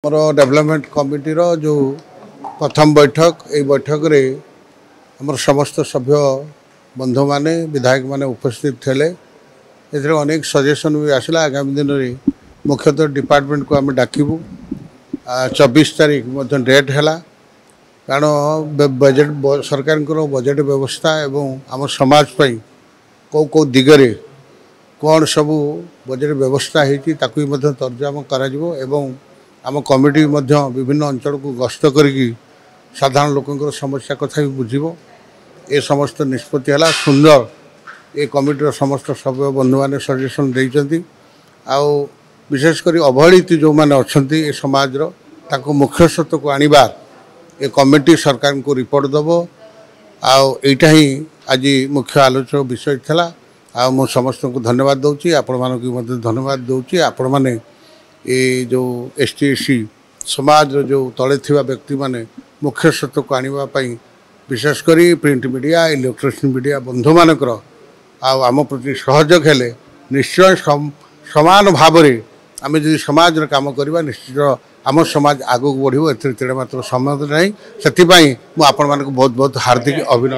मोर development committee जो प्रथम बैठक ये बैठक रे हमर समस्त सभ्य बंधु माने विधायक माने उपस्थित थे। अनेक सजेशन भी आसला। आगामी दिन में मुख्यतः डिपार्टमेंट को आम डाकबू 24 तारीख डेट है कारण बजेट सरकार बजेट व्यवस्था एवं आम समाज कौ कौ दिगरे कौन सबू बजेट व्यवस्था होती तर्जमा कर आम कमिटी विभिन्न अंचल को गस्त करके साधारण लोकों समस्या कथा भी बुझे ये समस्त निष्पत्ति है सुंदर। ये कमिटीर समस्त सभ्य बंधु मैंने सजेसन देते विशेषकर अवहेलित जो मैंने अच्छा ये समाज मुख्य सत्व को आणबार ये कमिटी सरकार को रिपोर्ट दब आईटा ही आज मुख्य आलोचक विषय था। मु समस्त को धन्यवाद दूसरी आपण मानक धन्यवाद दूसरी आपण मैंने ये जो ST/SC समाज जो तले थिबा व्यक्ति माने मुख्य सत्व को आने विशेषकर प्रिंट मीडिया इलेक्ट्रोनिक्स मीडिया बंधु मानकर आम प्रति सहयोग हेले निश्चय समान भाव में आम जो समाज काम करवा निश्चित आम समाज आगू बढ़ो। एमात्र समय ना से बहुत बहुत हार्दिक अभिनंदन।